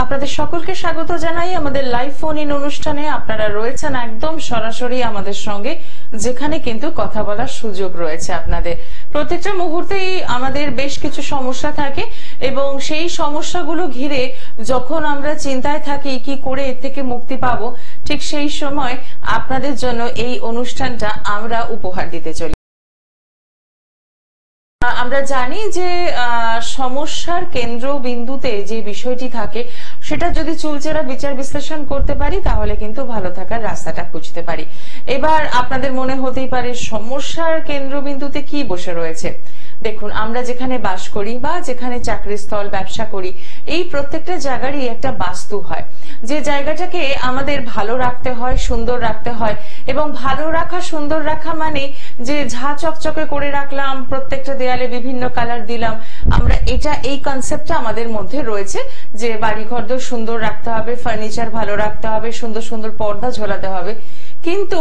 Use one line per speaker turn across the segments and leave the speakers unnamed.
আপনাদের সকলকে স্বাগত জানাই আমাদের লাইভ ফোন ইন অনুষ্ঠানে। আপনারা রয়েছেন একদম সরাসরি আমাদের সঙ্গে, যেখানে কিন্তু কথা বলার সুযোগ রয়েছে আপনাদের। প্রত্যেকটা মুহূর্তেই আমাদের বেশ কিছু সমস্যা থাকে এবং সেই সমস্যাগুলো ঘিরে যখন আমরা চিন্তায় থাকি কি করে এর থেকে মুক্তি পাবো, ঠিক সেই সময় আপনাদের জন্য এই অনুষ্ঠানটা আমরা উপহার দিতে চলি। আমরা জানি যে সমস্যার কেন্দ্রবিন্দুতে যে বিষয়টি থাকে সেটা যদি চুলচেরা বিচার বিশ্লেষণ করতে পারি তাহলে কিন্তু ভালো থাকার রাস্তাটা খুঁজতে পারি। এবার আপনাদের মনে হতেই পারে সমস্যার কেন্দ্রবিন্দুতে কি বসে রয়েছে। দেখুন, আমরা যেখানে বাস করি বা যেখানে চাকরিস্থল, ব্যবসা করি, এই প্রত্যেকটা জায়গারই একটা বাস্তু হয়, যে জায়গাটাকে আমাদের ভালো রাখতে হয়, সুন্দর রাখতে হয়। এবং ভালো রাখা, সুন্দর রাখা মানে যে ঝা চকচকে করে রাখলাম, প্রত্যেকটা দেয়ালে বিভিন্ন কালার দিলাম, আমরা এই কনসেপ্টটা আমাদের মধ্যে রয়েছে যে বাড়িঘর সুন্দর রাখতে হবে, ফার্নিচার ভালো রাখতে হবে, সুন্দর সুন্দর পর্দা ঝোলাতে হবে। কিন্তু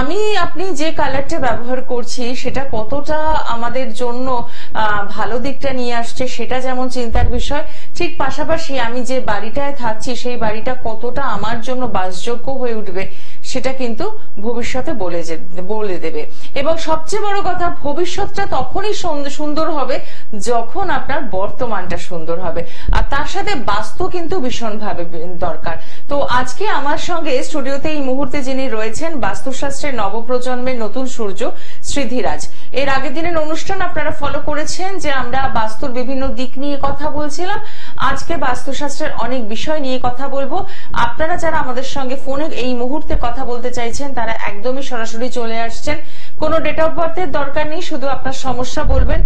আমি আপনি যে কালারটা ব্যবহার করছি সেটা কতটা আমাদের জন্য ভালো দিকটা নিয়ে আসছে সেটা যেমন চিন্তার বিষয়, ঠিক পাশাপাশি আমি যে বাড়িটায় থাকছি সেই বাড়িটা কতটা আমার জন্য বাসযোগ্য হয়ে উঠবে সেটা কিন্তু ভবিষ্যতে বলে দেবে। এবং সবচেয়ে বড় কথা, ভবিষ্যৎটা তখনই সুন্দর হবে যখন আপনার বর্তমানটা সুন্দর হবে, আর তার সাথে বাস্তু কিন্তু ভীষণভাবে দরকার। তো আজকে আমার সঙ্গে স্টুডিওতে এই মুহূর্তে যিনি রয়েছেন, বাস্তুশাস্ত্রের নবপ্রজন্মের নতুন সূর্য শ্রী ধীরাজ। এর আগের দিনের অনুষ্ঠান আপনারা ফলো করেছেন যে আমরা বাস্তুর বিভিন্ন দিক নিয়ে কথা বলছিলাম। আজকে বাস্তুশাস্ত্রের অনেক বিষয় নিয়ে কথা বলবো। আপনারা যারা আমাদের সঙ্গে ফোনে এই মুহূর্তে কথা বলতে চাইছেন তারা একদমই সরাসরি চলে আসছেন। কোনো ডেট অফ বার্থের দরকার নেই, শুধু আপনার সমস্যা বলবেন,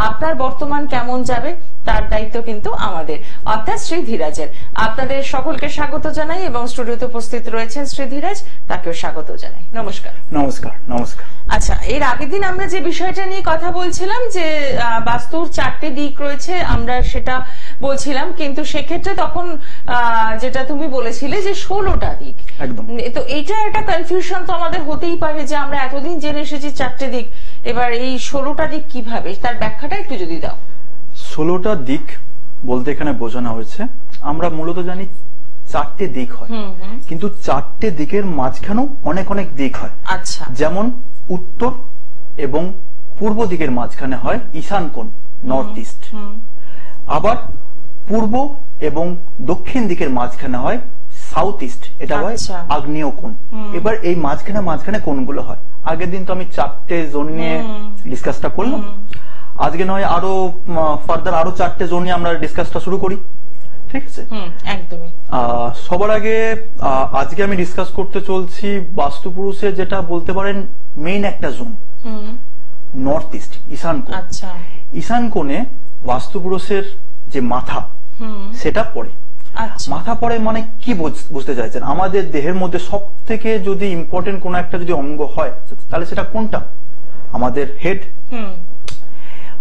আপনার বর্তমান কেমন যাবে তার দায়িত্ব কিন্তু আমাদের, অর্থাৎ শ্রী ধীরাজের। আপনাদের সকলকে স্বাগত জানাই এবং স্টুডিওতে উপস্থিত রয়েছেন শ্রী ধীরাজ, তাকেও স্বাগত জানাই। নমস্কার।
নমস্কার। নমস্কার।
আচ্ছা, এর আগের দিন আমরা যে বিষয়টা নিয়ে কথা বলছিলাম যে বাস্তুর 4টে দিক রয়েছে, আমরা সেটা বলছিলাম, কিন্তু সেক্ষেত্রে তখন যেটা তুমি বলেছিলে যে 16টা দিক।
একদম।
তো এইটা একটা কনফিউশন তো আমাদের হতেই পারে যে আমরা এতদিন জেনে এসেছি 4টে দিক, এবার এই 16টা দিক কিভাবে, তার ব্যাখ্যাটা একটু যদি দাও।
16টা দিক বলতে এখানে বোঝানো হয়েছে, আমরা মূলত জানি 4টে দিক হয়, কিন্তু 4টে দিকের মাঝখানেও অনেক অনেক দিক হয়।
আচ্ছা।
যেমন উত্তর এবং পূর্ব দিকের মাঝখানে হয় ঈশান কোণ, নর্থ ইস্ট। আবার পূর্ব এবং দক্ষিণ দিকের মাঝখানে হয় সাউথ ইস্ট, এটা হয় আগ্নেয় কোণ। এবার এই মাঝখানে কোণগুলো হয়। আগের দিন তো আমি 4টে জোন নিয়ে ডিসকাসটা করলাম, আজকে নয় আরো ফার্দার আরো 4টে জোন নিয়ে আমরা ডিসকাসটা শুরু করি, ঠিক আছে?
একদমই।
সবার আগে আজকে আমি ডিসকাস করতে চলছি বাস্তু পুরুষের যেটা বলতে পারেন মেইন একটা জোন, নর্থ ইস্ট, ঈশান কোণ।
আচ্ছা।
ঈশান কোণে বাস্তু পুরুষের যে মাথা সেটা পড়ে। মাথা পড়ে মানে কি বুঝতে চাইছেন? আমাদের দেহের মধ্যে সব থেকে যদি ইম্পর্টেন্ট কোন একটা যদি অঙ্গ হয় তাহলে সেটা কোনটা? আমাদের হেড।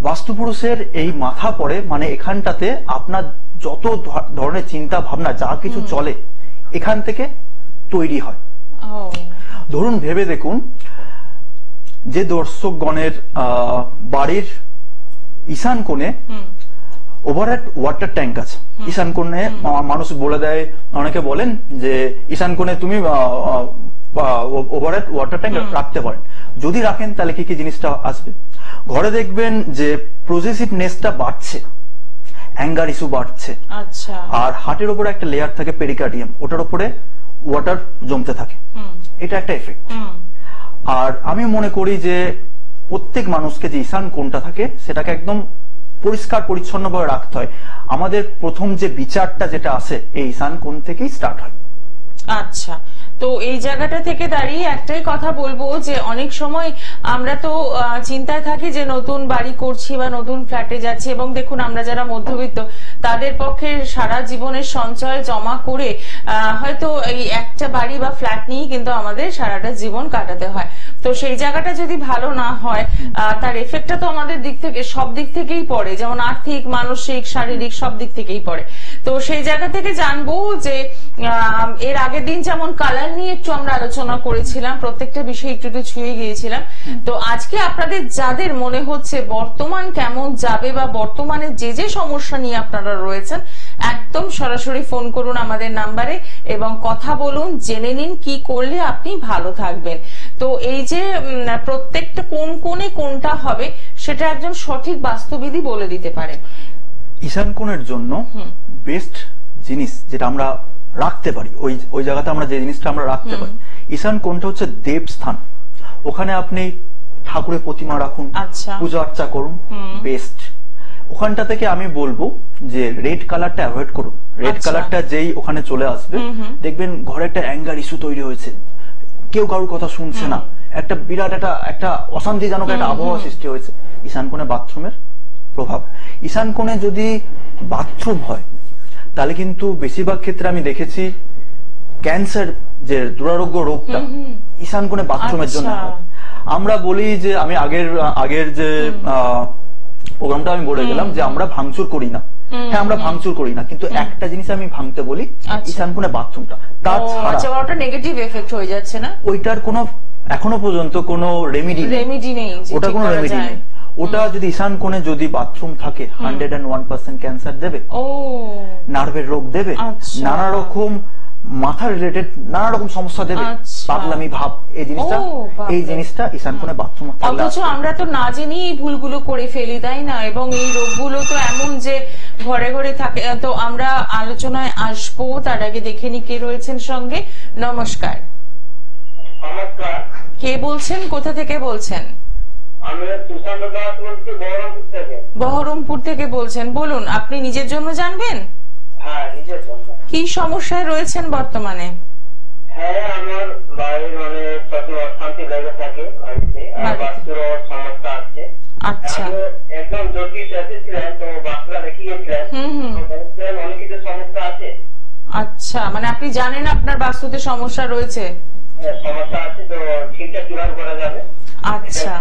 বাস্তু পুরুষের এই মাথা পড়ে মানে এখানটাতে আপনার যত ধরনের চিন্তা ভাবনা যা কিছু চলে এখান থেকে তৈরি হয়। ধরুন ভেবে দেখুন, যে দর্শকগণের বাড়ির ঈশান কোণে ওভারহেড ওয়াটার ট্যাঙ্ক আছে, ঈশান কোণে মানুষ বলে দেয়, অনেকে বলেন যে ঈশান কোণে তুমি ওভারহেড ওয়াটার ট্যাঙ্ক রাখতে পারেন। যদি রাখেন তাহলে কি কি জিনিসটা আসবে? ঘরে দেখবেন যে পজেসিভনেসটা বাড়ছে, অ্যাঙ্গার ইস্যু বাড়ছে।
আচ্ছা। আর
হার্টের উপরে একটা লেয়ার থাকে পেরিকার্ডিয়াম, ওটার উপরে ওয়াটার জমতে থাকে, এটা একটা এফেক্ট। আর আমি মনে করি যে প্রত্যেক মানুষকে যে ঈশান কোণটা থাকে সেটাকে একদম পরিষ্কার পরিচ্ছন্ন ভাবে রাখতে হয়। আমাদের প্রথম যে বিচারটা যেটা আসে এই ঈশান কোণ থেকেই স্টার্ট হয়।
আচ্ছা, তো এই জায়গাটা থেকে দাঁড়িয়ে একটাই কথা বলবো যে অনেক সময় আমরা তো চিন্তায় থাকি যে নতুন বাড়ি করছি বা নতুন ফ্ল্যাটে যাচ্ছি, এবং দেখুন আমরা যারা মধ্যবিত্ত তাদের পক্ষে সারা জীবনের সঞ্চয় জমা করে হয়তো এই একটা বাড়ি বা ফ্ল্যাট নিয়েই কিন্তু আমাদের সারাটা জীবন কাটাতে হয়। তো সেই জায়গাটা যদি ভালো না হয় তার এফেক্টটা তো আমাদের দিক থেকে সব দিক থেকেই পড়ে, যেমন আর্থিক, মানসিক, শারীরিক সব দিক থেকেই পড়ে। তো সেই জায়গা থেকে জানবো যে এর আগের দিন যেমন কালার নিয়ে একটু আমরা আলোচনা করেছিলাম, প্রত্যেকটা বিষয় একটু একটু ছুঁয়ে গিয়েছিলাম। তো আজকে আপনাদের যাদের মনে হচ্ছে বর্তমান কেমন যাবে বা বর্তমানে যে যে সমস্যা নিয়ে আপনারা রয়েছেন, একদম সরাসরি ফোন করুন আমাদের নাম্বারে এবং কথা বলুন, জেনে নিন কি করলে আপনি ভালো থাকবেন। তো এই যে প্রত্যেকটা কোন কোণে কোনটা হবে সেটা একজন সঠিক বাস্তুবিধি বলে দিতে পারে।
ঈশান কোণের জন্য বেস্ট জিনিস যেটা আমরা রাখতে পারি, ওই জায়গাতে আমরা যে জিনিসটা আমরা রাখতে পারি, ঈশান কোণটা হচ্ছে দেবস্থান। ওখানে আপনি ঠাকুরের প্রতিমা রাখুন, পূজা অর্চা করুন, বেস্ট। ওখানটা থেকে আমি বলবো যে রেড কালারটা অ্যাভয়েড করুন। রেড কালারটা যেই ওখানে চলে আসবে দেখবেন ঘরে একটা অ্যাঙ্গার ইস্যু তৈরি হয়েছে, কেউ কারোর কথা শুনছে না, একটা বিরাট একটা অশান্তিজনক একটা আবহাওয়া সৃষ্টি হয়েছে। ঈশান কোণে বাথরুমের প্রভাব। ঈশান কোণে যদি বাথরুম হয় তাহলে কিন্তু বেশিরভাগ ক্ষেত্রে আমি দেখেছি ক্যান্সার যে দুরারোগ্য রোগটা ঈশান কোণে বাথরুমের জন্য হয়। আমরা বলি যে আমি আগের যে প্রোগ্রামটা আমি বলে গেলাম যে আমরা ভাঙচুর করি না। হ্যাঁ, আমরা ভাঙচুর করি না, কিন্তু একটা জিনিস আমি ভাঙতে বলি, ঈশান কোণে বাথরুমটা। তাছাড়া
ওটা নেগেটিভ এফেক্ট হয়ে যাচ্ছে না,
ওইটার কোনো এখনো পর্যন্ত কোনো রেমেডি নেই, ওটা কোনো রেমেডি নেই। ওটা যদি ঈশান কোণে যদি বাথরুম থাকে 101% ক্যান্সার দেবে, নার্ভের রোগ দেবে, নানা রকম মাথা রিলেটেড নানা রকম সমস্যা দেবে, পাগলামি ভাব, এই জিনিসটা ঈশান কোণে বাথরুম থাকলে।
অথচ আমরা তো না জেনেই এই ভুলগুলো করে ফেলি, তাই না? এবং এই রোগগুলো তো এমন যে ঘরে ঘরে থাকে। তো আমরা আলোচনায় আসবো, তার আগে দেখে নি কে রয়েছেন সঙ্গে। নমস্কার, কে বলছেন, কোথা থেকে বলছেন? বহরমপুর থেকে বলছেন, বলুন আপনি নিজের জন্য জানবেন? কি সমস্যায় রয়েছেন বর্তমানে?
হ্যাঁ, আমার বাড়ির অশান্তি লেগে থাকে, সমস্যা আছে।
আচ্ছা,
একদম জ্যোতিষ এসেছিলেন, তো বাচ্চারা দেখে গেছিলেন, অনেক কিছু সমস্যা আছে।
আচ্ছা, মানে আপনি জানেন আপনার বাস্তুতে সমস্যা রয়েছে?
সমস্যা আছে, তো ঠিকঠাক কিভাবে করা যাবে?
আচ্ছা,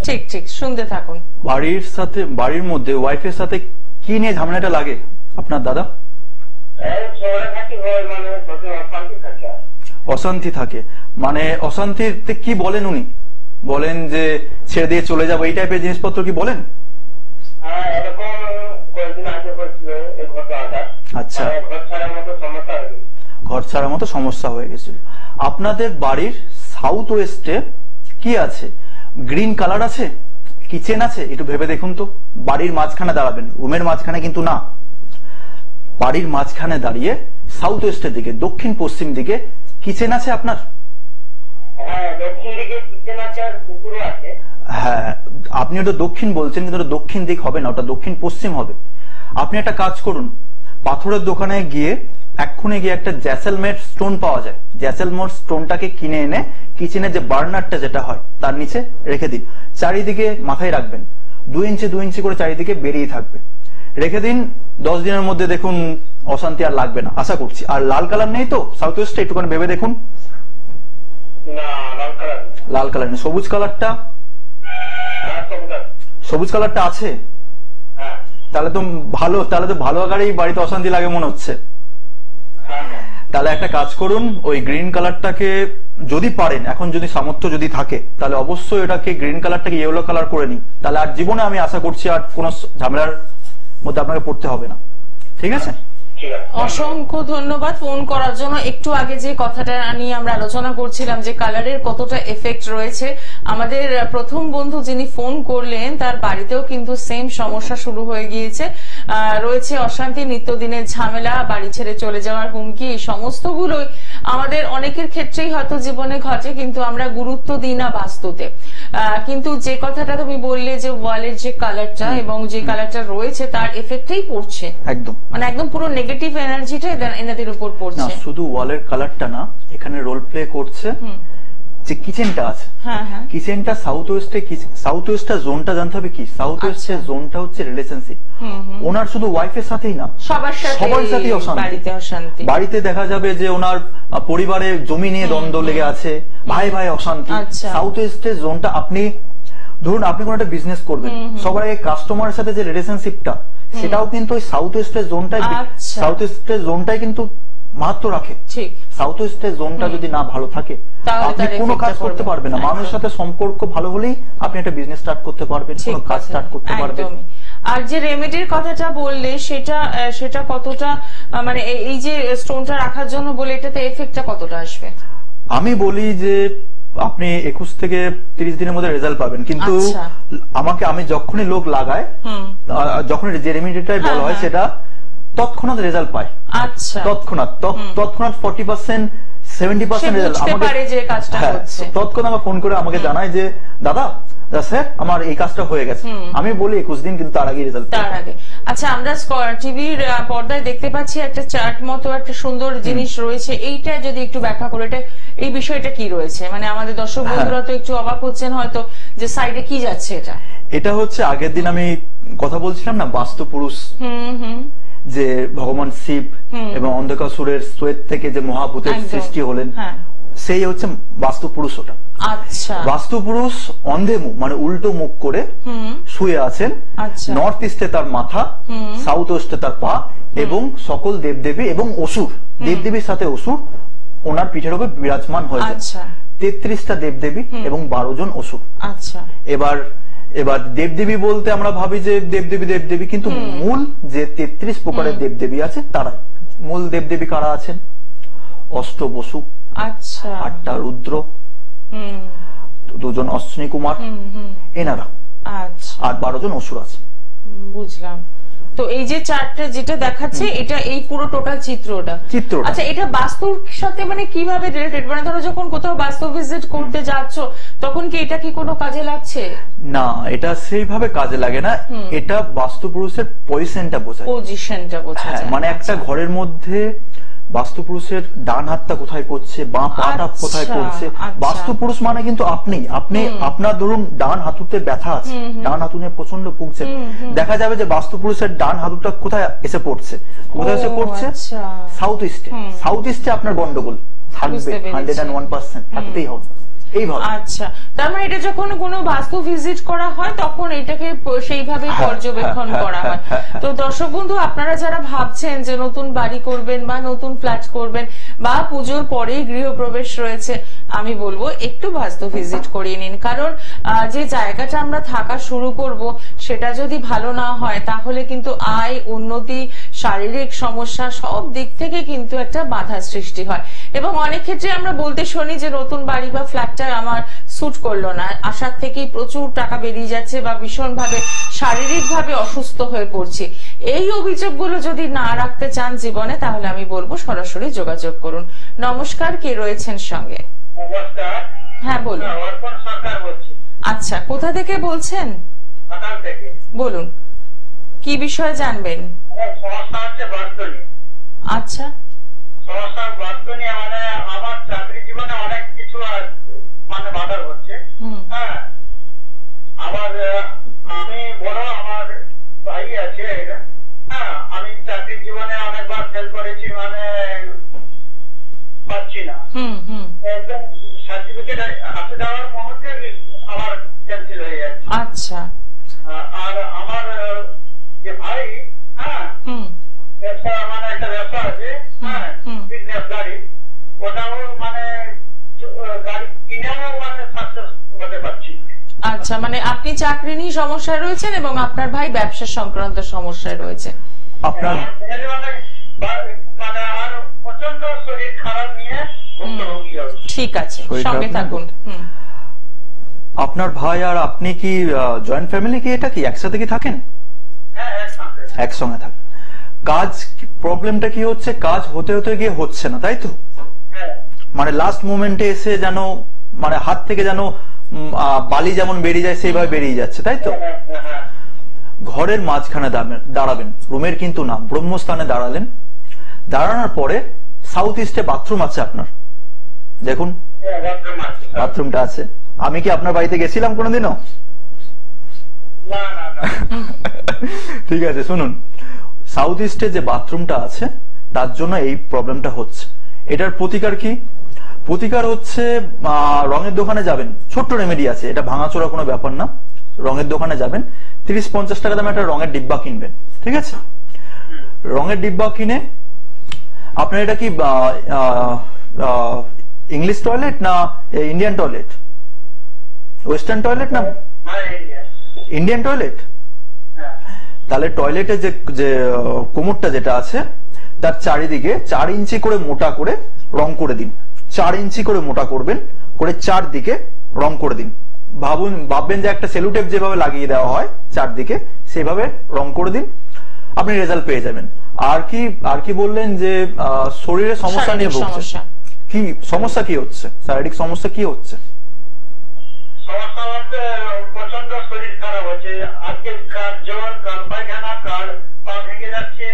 ঠিক ঠিক, শুনতে থাকুন।
বাড়ির মধ্যে ওয়াইফের সাথে কি নিয়ে ঝামেলাটা লাগে আপনার দাদা? অশান্তি থাকে, মানে অশান্তিতে কি বলেন উনি? বলেন যে ছেড়ে দিয়ে চলে যাবো, এই টাইপের জিনিসপত্র কি বলেন? আচ্ছা, ঘর ছাড়ার মতো সমস্যা হয়ে গেছিল। আপনাদের বাড়ির সাউথ ওয়েস্টে কি আছে? গ্রিন কালার আছে, কিচেন আছে? একটু ভেবে দেখুন তো। বাড়ির মাঝখানে দাঁড়াবেন, রুমের মাঝখানে কিন্তু না, বাড়ির মাঝখানে দাঁড়িয়ে সাউথ ওয়েস্টের দিকে, দক্ষিণ পশ্চিম দিকে কিচেন আছে আপনার? হ্যাঁ, আপনি ওটা দক্ষিণ বলছেন, কিন্তু ওটা দক্ষিণ দিক হবে না, ওটা দক্ষিণ পশ্চিম হবে। আপনি একটা কাজ করুন, পাথরের দোকানে গিয়ে এক্ষুনি গিয়ে একটা জ্যাসেলমের স্টোন পাওয়া যায়, জ্যাসেলমোর স্টোনটাকে কিনে এনে কিচেনের যে বার্নারটা যেটা হয় তার নিচে রেখে দিন। চারিদিকে মাথায় রাখবেন, 2 ইঞ্চি 2 ইঞ্চি করে চারিদিকে বেরিয়ে থাকবে। রেখে দিন, 10 দিনের মধ্যে দেখুন অশান্তি আর লাগবে না, আশা করছি। আর লাল কালার নেই তো সাউথ ওয়েস্টে? একটুখানি ভেবে দেখুন। লাল কালার নেই, সবুজ কালারটা? সবুজ কালারটা আছে? তাহলে তো ভালো আকারেই বাড়িতে অশান্তি লাগে মনে হচ্ছে। তাহলে একটা কাজ করুন, ওই গ্রিন কালারটাকে যদি পারেন, এখন যদি সামর্থ্য যদি থাকে, তাহলে অবশ্যই এটাকে গ্রিন কালারটাকে ইয়েলো কালার করে নিন। তাহলে আর জীবনে আমি আশা করছি আর কোনো ঝামেলার মধ্যে আপনাকে পড়তে হবে না। ঠিক আছে,
অসংখ্য ধন্যবাদ ফোন করার জন্য। একটু আগে যে কথাটা নিয়ে আমরা আলোচনা করছিলাম যে কালারের কতটা এফেক্ট রয়েছে, আমাদের প্রথম বন্ধু যিনি ফোন করলেন তার বাড়িতেও কিন্তু সেম সমস্যা শুরু হয়ে গিয়েছে, রয়েছে অশান্তি, নিত্যদিনের ঝামেলা, বাড়ি ছেড়ে চলে যাওয়ার হুমকি, এই সমস্তগুলোই আমাদের অনেকের ক্ষেত্রেই হয়তো জীবনে ঘটে, কিন্তু আমরা গুরুত্ব দিই না বাস্তুতে। কিন্তু যে কথাটা তুমি বললে যে ওয়ালের যে কালারটা এবং যে কালারটা রয়েছে তার এফেক্টেই পড়ছে, একদম মানে একদম পুরো নেগেটিভ এনার্জিটা এনাদের উপর পড়ছে।
শুধু ওয়ালের কালারটা না, এখানে রোল প্লে করছে যে কিচেনটা আছে, কিচেনটা সাউথ ওয়েস্টে, সাউথ ওয়েস্টার জোনটা জানতে হবে কি, সাউথ ওয়েস্টের জোনটা হচ্ছে রিলেশনশিপ। ওনার শুধু ওয়াইফের সাথেই না, সবার সাথেই অশান্তি। বাড়িতে দেখা যাবে যে ওনার পরিবারে জমি নিয়ে দ্বন্দ্ব লেগে আছে, ভাই ভাই অশান্তি। সাউথ ওয়েস্টের জোনটা, আপনি ধরুন আপনি কোন একটা বিজনেস করবেন, সবার আগে কাস্টমারের সাথে যে রিলেশনশিপটা, সেটাও কিন্তু ওই সাউথ ওয়েস্টের জোনটাই, সাউথ ওয়েস্টের জোনটাই কিন্তু মাহাত্ম রাখে।
ঠিক।
সাউথ ওয়েস্টের জোনটা যদি না ভালো থাকে আপনি কোনো কাজ করতে পারবেন না। মানুষের সাথে সম্পর্ক ভালো হলেই আপনি একটা বিজনেস স্টার্ট করতে পারবেন, কোনো কাজ স্টার্ট করতে পারবেন।
আর যে রেমেডির কথাটা বললে সেটা কতটা মানে এই যে স্টোনটা রাখার জন্য বলে এটাতে এফেক্টটা কতটা আসবে?
আমি বলি যে আপনি 21 থেকে 30 দিনের মধ্যে রেজাল্ট পাবেন, কিন্তু আমি যখনই লোক লাগায় যখন যে রেমেডিটাই বলা হয় সেটা তৎক্ষণাৎ রেজাল্ট পায়।
আচ্ছা,
তৎক্ষণাৎ 40% 70% রেজাল্ট তৎক্ষণাৎ ফোন করে আমাকে জানায় যে দাদা স্যার আমার এই কাজটা হয়ে গেছে। আমি বলি 21 দিন, কিন্তু তার আগে রেজাল্ট, তার আগে।
আচ্ছা, আমরা টিভির পর্দায় দেখতে পাচ্ছি একটা চার্ট মতো একটা সুন্দর জিনিস রয়েছে, এইটা যদি একটু ব্যাখ্যা করে এই বিষয়টা কি রয়েছে, মানে আমাদের দর্শক বন্ধুরা তো একটু অবাক হচ্ছেন হয়তো যে সাইডে কি যাচ্ছে।
এটা হচ্ছে আগের দিন আমি কথা বলছিলাম না বাস্তু পুরুষ, যে ভগবান শিব এবং অন্ধকাসুরের শ্বেত থেকে যে মহাভূতের সৃষ্টি হলেন, সেই হচ্ছে বাস্তু পুরুষ। ওটা
আচ্ছা,
বাস্তু পুরুষ অন্ধে মুখ মানে উল্টো মুখ করে শুয়ে আছেন। নর্থ ইস্টে তার মাথা, সাউথ ওয়েস্টে তার পা, এবং সকল দেবদেবী এবং অসুর, দেবদেবীর সাথে অসুর ওনার পিঠের উপর বিরাজমান হয়েছে। 33টা দেবদেবী এবং 12 জন অসুর।
আচ্ছা,
এবার দেবদেবী বলতে আমরা ভাবি যে দেবদেবী, কিন্তু মূল যে 33 প্রকারের দেবদেবী আছে তারা মূল দেবদেবী কারা আছেন? অষ্টবসু,
আচ্ছা,
8টা রুদ্র, 2 জন অশ্বিনী কুমার, এনারা, আর 12 জন অসুর আছে।
বুঝলাম। তো এই যে চারটে যেটা দেখাচ্ছে এটা এই পুরো টোটাল চিত্রটা। আচ্ছা, এটা বাস্তুর সাথে মানে কিভাবে রিলেটেড? মানে ধরো যখন কোথাও বাস্তু ভিজিট করতে যাচ্ছ তখন কি এটা কি কোনো কাজে লাগছে?
না, এটা সেইভাবে কাজে লাগে না। এটা বাস্তু পুরুষের পজিশনটা বোঝায়। মানে একটা ঘরের মধ্যে বাস্তু পুরুষের ডান হাতটা কোথায় পড়ছে, বাঁ পাটা কোথায় পড়ছে। বাস্তু পুরুষ মানে কিন্তু আপনি আপনার ধরুন ডান হাঁটুতে ব্যথা আছে, ডান হাঁটুতে প্রচন্ড ভুগছে, দেখা যাবে যে বাস্তু পুরুষের ডান হাঁটুটা কোথায় এসে পড়ছে, সাউথ ইস্টে। সাউথ ইস্টে আপনার গন্ডগোল থাকবে, 101% থাকতেই হবে।
আচ্ছা, তার মানে এটা যখন কোনো বাস্তু ভিজিট করা হয় তখন এটাকে সেইভাবে পর্যবেক্ষণ করা হয়। তো দর্শক বন্ধু, আপনারা যারা ভাবছেন যে নতুন বাড়ি করবেন বা নতুন ফ্ল্যাট করবেন বা পুজোর পরেই গৃহপ্রবেশ রয়েছে, আমি বলবো একটু বাস্তু ভিজিট করিয়ে নিন। কারণ যে জায়গাটা আমরা থাকা শুরু করব সেটা যদি ভালো না হয় তাহলে কিন্তু আয়, উন্নতি, শারীরিক সমস্যা সব দিক থেকে কিন্তু একটা বাধা সৃষ্টি হয়। এবং অনেক ক্ষেত্রে আমরা বলতে শুনি যে নতুন বাড়ি বা ফ্ল্যাটটা আমার স্যুট করলো না, আশার থেকেই প্রচুর টাকা বেরিয়ে যাচ্ছে বা ভীষণভাবে শারীরিকভাবে অসুস্থ হয়ে পড়ছি। এই অভিযোগগুলো যদি না রাখতে চান জীবনে তাহলে আমি বলবো সরাসরি যোগাযোগ করুন। নমস্কার, কে রয়েছেন সঙ্গে? হ্যাঁ বলুন। আচ্ছা, কোথা থেকে বলছেন? বলুন, কি বিষয়ে জানবেন? আচ্ছা,
মানে আমার চাকরি জীবনে অনেক কিছু মানে বাধা হচ্ছে। হ্যাঁ, আমি বড়, আমার ভাই আছে। হ্যাঁ, আমি চাকরি জীবনে অনেকবার ফেল করেছি, মানে পাচ্ছি না। একদম সার্টিফিকেট আসে যাওয়ার মুহূর্তে আমার ক্যান্সেল হয়ে যাচ্ছে।
আচ্ছা,
আর আমার যে ভাই, হ্যাঁ, ব্যবসা মানে একটা ব্যবসা আছে, হ্যাঁ, বিজনেস গাড়ি, ওটাও মানে গাড়ি কিনেও মানে সাকসেস হতে পারছি।
আচ্ছা, মানে আপনি চাকরি নিয়ে সমস্যায় রয়েছেন এবং আপনার ভাই ব্যবসা সংক্রান্ত সমস্যায় রয়েছে।
আপনার
মানে আর প্রচন্ড শরীর খারাপ নিয়ে ভুক্তভোগী হচ্ছে।
ঠিক আছে, সঙ্গে থাকুন।
আপনার ভাই আর আপনি কি জয়েন্ট ফ্যামিলি, কি এটা কি একসাথে কি থাকেন?
হ্যাঁ,
একসঙ্গে থাকেন। কাজ প্রবলেমটা কি হচ্ছে, কাজ হতে হতে গিয়ে হচ্ছে না, তাই তো? মানে লাস্ট মোমেন্টে এসে যেন মানে হাত থেকে যেন বালি যেমন বেরিয়ে যায় সেইভাবে বেরিয়ে যাচ্ছে, তাই তো? ঘরের মাঝখানে দাঁড়াবেন, রুমের কিন্তু না, ব্রহ্মস্থানে দাঁড়ালেন। দাঁড়ানোর পরে সাউথ ইস্টে বাথরুম আছে আপনার, দেখুন বাথরুমটা আছে। আমি কি আপনার বাড়িতে গেছিলাম কোনোদিনও? ঠিক আছে, শুনুন, সাউথ ইস্টে যে বাথরুমটা আছে তার জন্য এই প্রবলেমটা হচ্ছে। এটার প্রতিকার কি? প্রতিকার হচ্ছে রঙের দোকানে যাবেন, ছোট্ট রেমেডি আছে, এটা ভাঙাচোরা কোনো ব্যাপার না। রঙের দোকানে যাবেন, 30-50 টাকা দামে একটা রঙের ডিব্বা কিনবেন, ঠিক আছে? রঙের ডিব্বা কিনে আপনার এটা কি ইংলিশ টয়লেট না ইন্ডিয়ান টয়লেট, ওয়েস্টার্ন টয়লেট না ইন্ডিয়ান টয়লেট? তাহলে টয়লেটের যে কোমরটা যেটা আছে তার চারিদিকে 4 ইঞ্চি করে মোটা করে রং করে দিন। 4 ইঞ্চি করে মোটা করবেন, করে চারদিকে রং করে দিন। ভাববেন যে একটা সেলুটেপ যেভাবে লাগিয়ে দেওয়া হয় চারদিকে, সেভাবে রং করে দিন, আপনি রেজাল্ট পেয়ে যাবেন। আর কি বললেন যে শরীরের সমস্যা নিয়ে ভুগছেন, কি সমস্যা কি হচ্ছে, শারীরিক সমস্যা কি হচ্ছে?
সমস্যা বলতে প্রচন্ড শরীর খারাপ হচ্ছে, আজকে কার জ্বর, কার পায়খানা, কার পা ভেঙে যাচ্ছে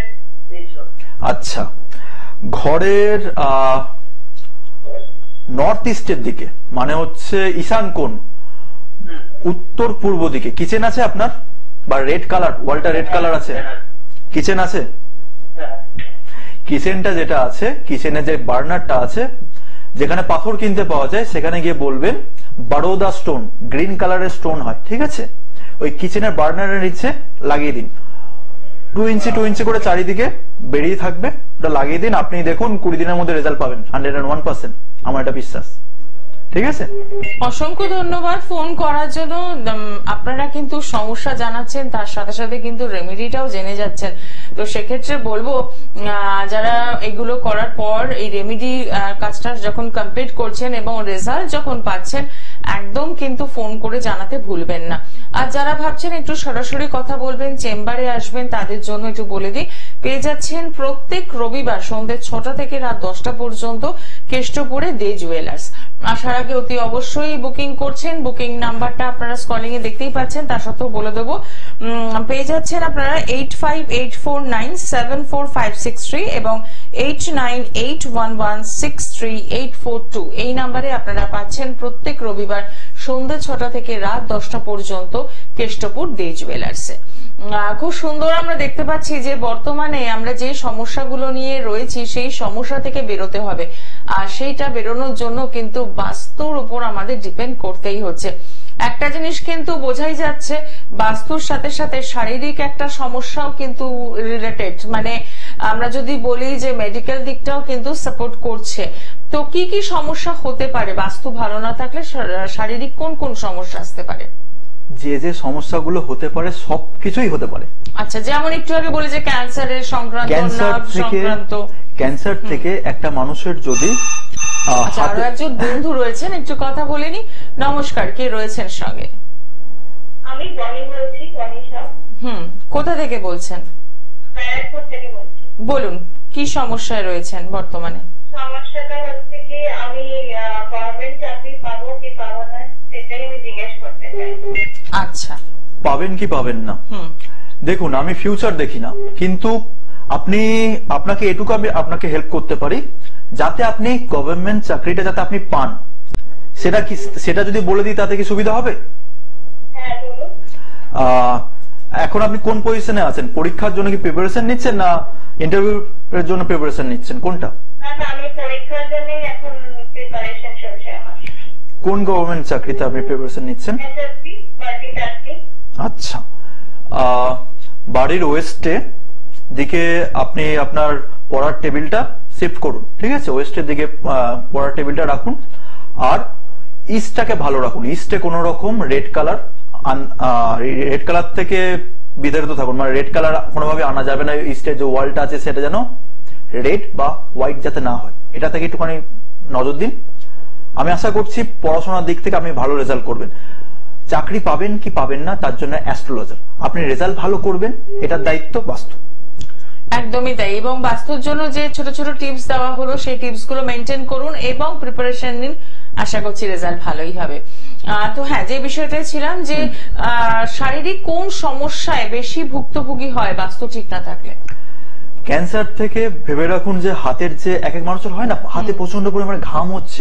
এইসব।
আচ্ছা, ঘরের নর্থ ইস্টের দিকে, মানে হচ্ছে ঈশান কোণ, উত্তর পূর্ব দিকে কিচেন আছে আপনার? বা রেড কালার, ওয়ালটা রেড কালার আছে, কিচেন আছে? কিচেনটা যেটা আছে, কিচেনের যে বার্নারটা আছে, যেখানে পাথর কিনতে পাওয়া যায় সেখানে গিয়ে বলবেন বরোদা স্টোন, গ্রিন কালারের স্টোন হয়, ঠিক আছে? ওই কিচেনের বার্নারের নিচে লাগিয়ে দিন। 2 ইঞ্চি করে চারিদিকে বেরিয়ে থাকবে, ওটা লাগিয়ে দিন। আপনি দেখুন 20 দিনের মধ্যে রেজাল্ট পাবেন 101%, আমার এটা বিশ্বাস। ঠিক আছে,
অসংখ্য ধন্যবাদ ফোন করার জন্য। আপনারা কিন্তু সমস্যা জানাচ্ছেন, তার সাথে সাথে কিন্তু রেমেডিটাও জেনে যাচ্ছেন। তো সেক্ষেত্রে বলবো, যারা এগুলো করার পর এই রেমেডি কাজটা যখন কমপ্লিট করছেন এবং রেজাল্ট যখন পাচ্ছেন, একদম কিন্তু ফোন করে জানাতে ভুলবেন না। আর যারা ভাবছেন একটু সরাসরি কথা বলবেন, চেম্বারে আসবেন, তাদের জন্য একটু বলে দিই, পেয়ে যাচ্ছেন প্রত্যেক রবিবার সন্ধ্যে 6টা থেকে রাত 10টা পর্যন্ত কেষ্টপুরে দে জুয়েলার্স। আসার আগে অতি অবশ্যই বুকিং করছেন। বুকিং নাম্বারটা আপনারা স্ক্রলিং এ দেখতেই পাচ্ছেন, তার সত্ত্বেও বলে দেবো। পেয়ে যাচ্ছেন আপনারা 8584974563 এবং 8981163842 এই নাম্বারে আপনারা পাচ্ছেন প্রত্যেক রবিবার সন্ধ্যে 6টা থেকে রাত 10টা পর্যন্ত কেষ্টপুর দে জুয়েলার্সে। খুব সুন্দর আমরা দেখতে পাচ্ছি যে বর্তমানে আমরা যে সমস্যাগুলো নিয়ে রয়েছি সেই সমস্যা থেকে বেরোতে হবে, আর সেইটা বেরোনোর জন্য কিন্তু বাস্তুর উপর আমাদের ডিপেন্ড করতেই হচ্ছে। একটা জিনিস কিন্তু বোঝাই যাচ্ছে, বাস্তুর সাথে সাথে শারীরিক একটা সমস্যাও কিন্তু রিলেটেড, মানে আমরা যদি বলি যে মেডিকেল দিকটাও কিন্তু সাপোর্ট করছে। তো কি কি সমস্যা হতে পারে বাস্তু ভালো না থাকলে? শারীরিক কোন কোন সমস্যা আসতে পারে?
যে সমস্যাগুলো হতে পারে সবকিছুই হতে পারে।
আচ্ছা, যেমন একটু আগে বলে যে ক্যান্সারের সংক্রান্ত,
ক্যান্সার থেকে একটা মানুষের যদি
আরো একজন বন্ধু রয়েছেন, একটু কথা বলেনি। নমস্কার, কে রয়েছেন সঙ্গে?
আমি বনি বলছি,
কোথা থেকে বলছেন? বলুন, কি সমস্যায় রয়েছেন বর্তমানে?
সমস্যাটা হচ্ছে কি, আমি গভর্নমেন্ট চাকরি পাবো কি পাবো না সেটাই আমি জিজ্ঞেস করতে চাই।
আচ্ছা,
পাবেন কি পাবেন না, দেখুন আমি ফিউচার দেখি না, কিন্তু আপনাকে এটুকু আমি আপনাকে হেল্প করতে পারি, যাতে আপনি গভর্নমেন্ট চাকরিটা যাতে আপনি পান, সেটা যদি বলে দিই তাতে কি সুবিধা হবে?
হ্যাঁ বলুন।
এখন আপনি কোন পজিশনে আছেন? পরীক্ষার জন্য কি প্রিপারেশন নিচ্ছেন না ইন্টারভিউ এর জন্য প্রিপারেশন নিচ্ছেন? কোনটা?
আমি পরীক্ষার জন্য এখন প্রিপারেশন চলছে আমার।
কোন গভর্নমেন্ট চাকরিতে আপনি প্রিপারেশন নিচ্ছেন? আচ্ছা, বাড়ির ওয়েস্টে দিকে আপনি আপনার পড়ার টেবিলটা শিফট করুন, ঠিক আছে? ওয়েস্টের দিকে পড়ার টেবিলটা রাখুন, আর ইস্টটাকে ভালো রাখুন। ইস্টে কোন রকম রেড কালার থেকে বিতাড়িত থাকুন, মানে রেড কালার কোনোভাবে আনা যাবে না। ইস্টের যে ওয়ালটা আছে সেটা যেন রেড বা হোয়াইট যাতে না হয়, এটা থেকে একটুখানি নজর দিন। আমি আশা করছি পড়াশোনার দিক থেকে আপনি ভালো রেজাল্ট করবেন। চাকরি পাবেন কি পাবেন না তার জন্য অ্যাস্ট্রোলজার, আপনি রেজাল্ট ভালো করবেন, এটার দায়িত্ব বাস্তু।
একদমই তাই। এবং বাস্তুর জন্য যে ছোট ছোট টিপস দেওয়া হলো সেই টিপস গুলো মেনটেন করুন এবং প্রিপারেশন নিন, আশা করছি রেজাল্ট ভালোই হবে। তো হ্যাঁ, যে বিষয়টাই ছিলাম যে শারীরিক কোন সমস্যায় বেশি ভুক্তভোগী হয় বাস্তু ঠিক না থাকলে?
ক্যান্সার থেকে ভেবে রাখুন যে হাতের যে এক মানুষের হয় না, হাতে প্রচন্ড পরিমাণে ঘাম হচ্ছে,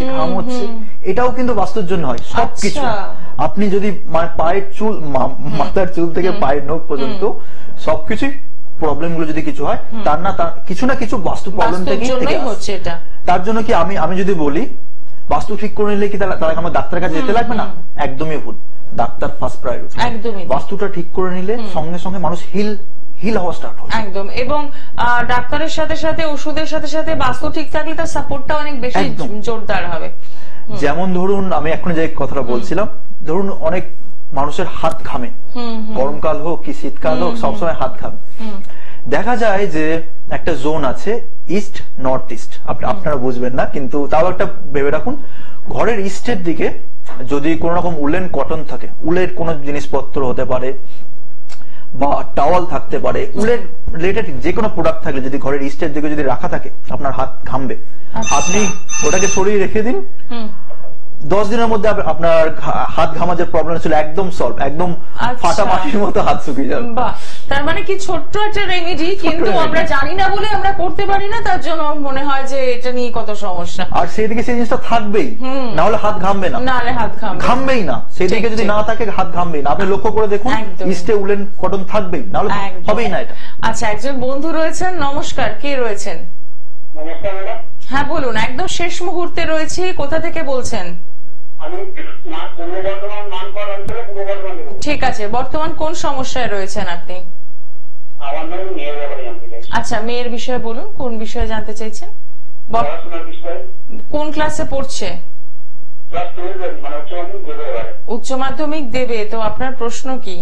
এটাও কিন্তু বাস্তুর জন্য হয়। সবকিছু আপনি যদি পায়ের চুল, মাথার চুল থেকে পায়ের নখ পর্যন্ত সবকিছুই প্রবলেম গুলো যদি কিছু হয়, তার কিছু না কিছু বাস্তু প্রবলেম থেকে
হচ্ছে। এটা
তার জন্য কি আমি যদি বলি বাস্তু ঠিক করে নিলে কি তাহলে আমার ডাক্তারের কাছে যেতে লাগবে না? একদমই ভুল। Doctor first priority. বাস্তুটা ঠিক করে নিলে সঙ্গে সঙ্গে মানুষ হিল হওয়া স্টার্ট হয়
একদম। এবং ডাক্তারের সাথে সাথে ওষুধের সাথে সাথে বাস্তু ঠিক থাকলে তার সাপোর্টটা অনেক বেশি জোরদার হবে।
যেমন ধরুন আমি এখন যে কথাটা বলছিলাম, ধরুন অনেক মানুষের হাত ঘামে, গরমকাল হোক কি শীতকাল হোক সবসময় হাত ঘামে। দেখা যায় যে একটা জোন আছে ইস্ট নর্থ ইস্ট, আপনারা বুঝবেন না কিন্তু তাও একটা ভেবে রাখুন, ঘরের ইস্টের দিকে যদি কোন রকম উলেন কটন থাকে, উলের কোন জিনিসপত্র হতে পারে বা টাওয়াল থাকতে পারে, উলের রিলেটেড যে কোনো প্রোডাক্ট থাকলে যদি ঘরের ইস্টের দিকে যদি রাখা থাকে আপনার হাত ঘামবে। আপনি ওটাকে সরিয়ে রেখে দিন, 10 দিনের মধ্যে আপনার হাত ঘামা যে প্রবলেম ছিল একদম সলভ, একদম ফাটা মাটির মতো হাত শুকিয়ে যাবে।
তার মানে কি ছোট্ট একটা রেমেডি, কিন্তু আমরা জানি না বলে আমরা করতে পারি না, তার জন্য মনে হয় যে এটা নিয়ে কত সমস্যা।
আর সেদিকে সেই জিনিসটা থাকবেই, না হলে হাত ঘামবে না,
নাহলে হাত
ঘামবেই না। সেদিকে যদি না থাকে হাত ঘামবেই না। আপনি লক্ষ্য করে দেখুন ইস্টে উলেন কটন থাকবেই, না হলে হবেই না এটা।
আচ্ছা, একজন বন্ধু রয়েছেন, নমস্কার, কে রয়েছেন?
নমস্কার ম্যাডাম।
হ্যাঁ বলুন, একদম শেষ মুহূর্তে রয়েছে, কোথা থেকে বলছেন?
আমি পূর্ব বর্ধমান মানপাড় অঞ্চলে পূর্ব বর্ধমান। ঠিক
আছে, বর্তমান কোন সমস্যায় রয়েছেন আপনি?
আমার নাম মেয়ের ব্যাপারে জানতে চাইছি।
আচ্ছা, মেয়ের বিষয়ে বলুন, কোন বিষয়ে জানতে চাইছেন?
পড়াশোনার বিষয়ে।
কোন ক্লাসে পড়ছে?
ক্লাস 12 মানে উচ্চ মাধ্যমিক দেবে এবারে।
উচ্চ মাধ্যমিক দেবে, তো আপনার প্রশ্ন কি?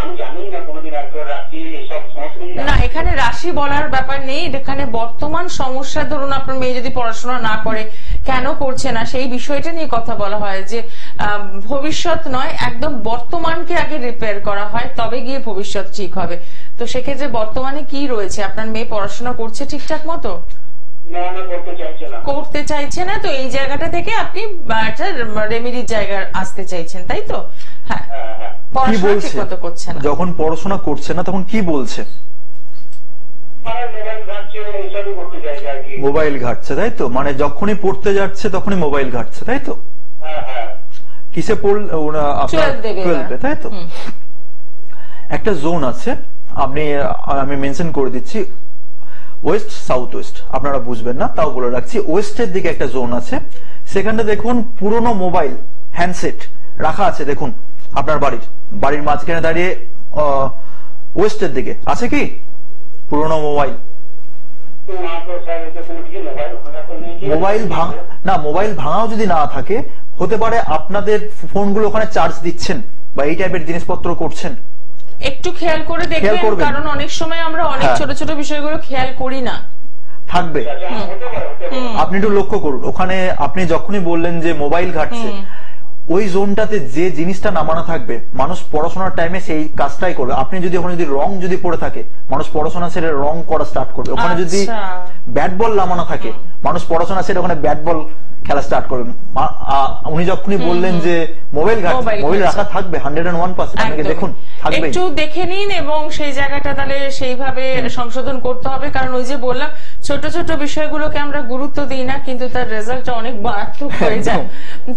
আমি জানি না কোনদিন রাশি এসব সমস্যা
না, এখানে রাশি বলার ব্যাপার নেই, এখানে বর্তমান সমস্যা। ধরুন আপনার মেয়ে যদি পড়াশোনা না করে, কেন করছে না সেই বিষয়টা নিয়ে কথা বলা হয়, যে ভবিষ্যৎ নয়, একদম বর্তমানকে আগে রিপেয়ার করা হয়, তবে গিয়ে ভবিষ্যৎ ঠিক হবে। তো সেক্ষেত্রে বর্তমানে কি রয়েছে? আপনার মেয়ে পড়াশোনা করছে ঠিকঠাক মতো? করতে চাইছে না, তো এই জায়গাটা থেকে আপনি একটা রেমেডির জায়গায় আসতে চাইছেন, তাই তো? হ্যাঁ, পড়াশোনা ঠিক মতো করছে না।
যখন পড়াশোনা করছে না তখন কি বলছে? মোবাইল ঘাটছে, তাই তো? মানে যখনই পড়তে যাচ্ছে তখনই মোবাইল ঘাটছে, তাই তো? কিসে পড়লে? 12, তাই তো? একটা জোন আছে, আমি মেনশন করে দিচ্ছি, ওয়েস্ট সাউথ ওয়েস্ট, আপনারা বুঝবেন না তাও বলে রাখছি। ওয়েস্টের দিকে একটা জোন আছে, সেখানে দেখুন পুরনো মোবাইল হ্যান্ডসেট রাখা আছে। দেখুন আপনার বাড়ির মাঝখানে দাঁড়িয়ে ওয়েস্টের দিকে আছে কি পুরনো মোবাইল? মোবাইল ভাঙাও যদি না থাকে, হতে পারে আপনাদের ফোনগুলো ওখানে চার্জ দিচ্ছেন বা এই টাইপের জিনিসপত্র করছেন।
একটু খেয়াল করে দেখবেন, কারণ অনেক সময় আমরা অনেক ছোট ছোট বিষয়গুলো খেয়াল করি না।
থাকবে, আপনি একটু লক্ষ্য করুন। ওখানে আপনি যখনই বললেন যে মোবাইল ঘাটছে, ওই জোনটাতে যে জিনিসটা নামানো থাকবে, মানুষ পড়াশোনার টাইমে সেই কাজটাই করবে। আপনি যদি ওখানে যদি রং যদি পড়ে থাকে, মানুষ পড়াশোনা ছেড়ে রং করা স্টার্ট করবে। ওখানে যদি ব্যাট বল নামানো থাকে, মানুষ পড়াশোনা ছেড়ে ওখানে ব্যাট বল খেলা স্টার্ট করবে। উনি যখনই বললেন যে মোবাইল মোবাইল রাখা থাকবে 101%, আপনাকে দেখুন থাকবে।
একটু দেখে নিন এবং সেই জায়গাটা তাহলে সেইভাবে সংশোধন করতে হবে, কারণ ওই যে বললাম ছোট ছোট বিষয়গুলোকে আমরা গুরুত্ব দিই না, কিন্তু তার রেজাল্টটা অনেক মারাত্মক হয়ে যায়।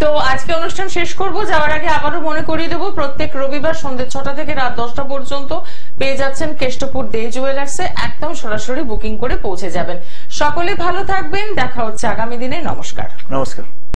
তো আজকে অনুষ্ঠান শেষ করব, যাওয়ার আগে আবারও মনে করিয়ে দেবো, প্রত্যেক রবিবার সন্ধ্যে 6টা থেকে রাত 10টা পর্যন্ত পেয়ে যাচ্ছেন কেষ্টপুর দে জুয়েলার্সে, একদম সরাসরি বুকিং করে পৌঁছে যাবেন। সকলে ভালো থাকবেন, দেখা হচ্ছে আগামী দিনে। নমস্কার।
নমস্কার।